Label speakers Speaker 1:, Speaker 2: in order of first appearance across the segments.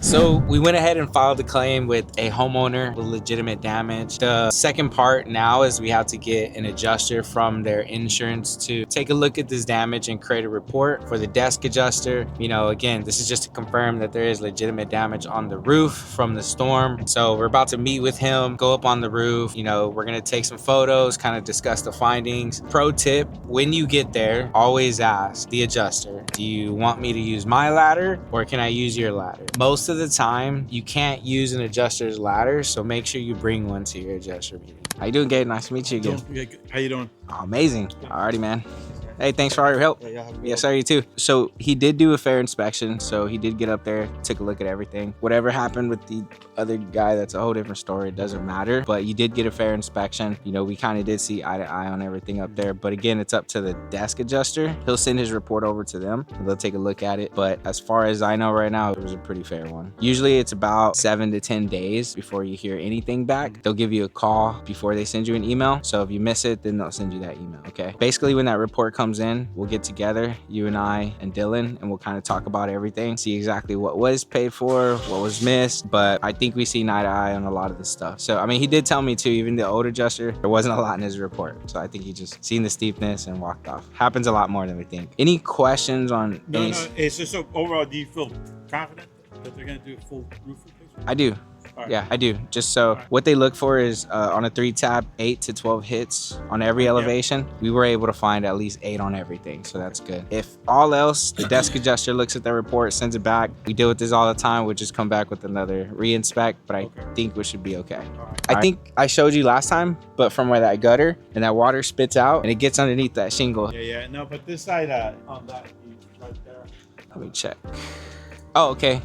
Speaker 1: So we went ahead and filed the claim with a homeowner with legitimate damage. The second part now is we have to get an adjuster from their insurance to take a look at this damage and create a report for the desk adjuster. You know, again, this is just to confirm that there is legitimate damage on the roof from the storm. So we're about to meet with him, go up on the roof. You know, we're gonna take some photos, kind of discuss the findings. Pro tip, when you get there, always ask the adjuster, do you want me to use my ladder or can I use your ladder? Most of the time, you can't use an adjuster's ladder, so make sure you bring one to your adjuster meeting. How you doing, Gabe? Nice to meet you again.
Speaker 2: How you doing?
Speaker 1: Oh, amazing. Alrighty, man. Hey, thanks for all your help.
Speaker 2: Yeah,
Speaker 1: Yes, sir, you too. So he did do a fair inspection. So he did get up there, took a look at everything. Whatever happened with the other guy, that's a whole different story. It doesn't matter. But you did get a fair inspection. You know, we kind of did see eye to eye on everything up there. But again, it's up to the desk adjuster. He'll send his report over to them and they'll take a look at it. But as far as I know right now, it was a pretty fair one. Usually it's about 7 to 10 days before you hear anything back. They'll give you a call before they send you an email. So if you miss it, then they'll send you that email, okay? Basically, when that report comes in, we'll get together, you and I and Dillon, and we'll kind of talk about everything, see exactly what was paid for, what was missed. But I think we see eye to eye on a lot of the stuff. So, I mean, he did tell me too, even the old adjuster, there wasn't a lot in his report. So I think he just seen the steepness and walked off. Happens a lot more than we think. Any questions on any...
Speaker 2: No, it's just so overall, do you feel confident that they're going to do a full roof replacement?
Speaker 1: I do.
Speaker 2: Right.
Speaker 1: Yeah, I do. Just so what they look for is on a 3-tab, 8 to 12 hits on every elevation. We were able to find at least 8 on everything, so that's good. If all else, the desk adjuster looks at the report, sends it back. We deal with this all the time. We'll just come back with another re-inspect, but I think we should be okay. I think I showed you last time, but from where that gutter and that water spits out and it gets underneath that shingle.
Speaker 2: Yeah. No, but this side on that right there.
Speaker 1: Let me check. Oh, okay.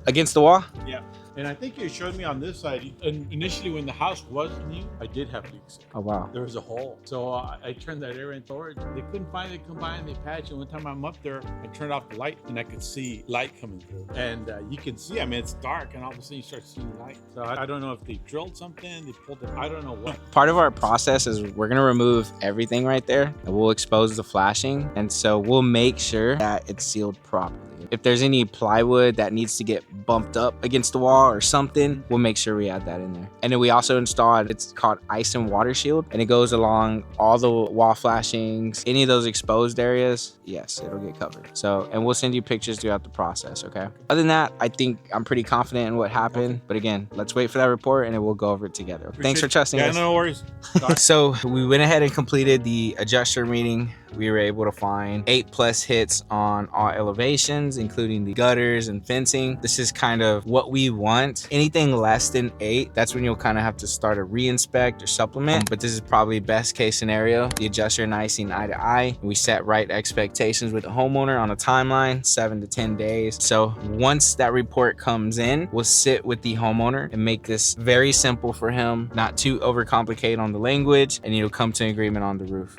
Speaker 1: Against the wall?
Speaker 2: Yeah. And I think you showed me on this side, initially when the house was new, I did have leaks.
Speaker 1: Oh, wow.
Speaker 2: There was a hole. So I turned that area indoors. They couldn't find it, come by and they patched it. One time I'm up there, I turned off the light and I could see light coming through. And you can see, I mean, it's dark and all of a sudden you start seeing light. So I don't know if they drilled something, they pulled it, I don't know what.
Speaker 1: Part of our process is we're gonna remove everything right there and we'll expose the flashing. And so we'll make sure that it's sealed properly. If there's any plywood that needs to get bumped up against the wall or something, we'll make sure we add that in there. And then we also installed, it's called ice and water shield, and it goes along all the wall flashings, any of those exposed areas, yes, it'll get covered. So, and we'll send you pictures throughout the process, okay? Other than that, I think I'm pretty confident in what happened. But again, let's wait for that report and then we'll go over it together. Thanks for trusting us.
Speaker 2: Yeah, no worries.
Speaker 1: So we went ahead and completed the adjuster meeting. We were able to find 8+ hits on all elevations, including the gutters and fencing. This is kind of what we want. Anything less than 8, that's when you'll kind of have to start a re-inspect or supplement. But this is probably best case scenario. The adjuster and I seen eye to eye. We set right expectations with the homeowner on a timeline, 7 to 10 days. So once that report comes in, we'll sit with the homeowner and make this very simple for him, not too overcomplicate on the language, and you'll come to an agreement on the roof.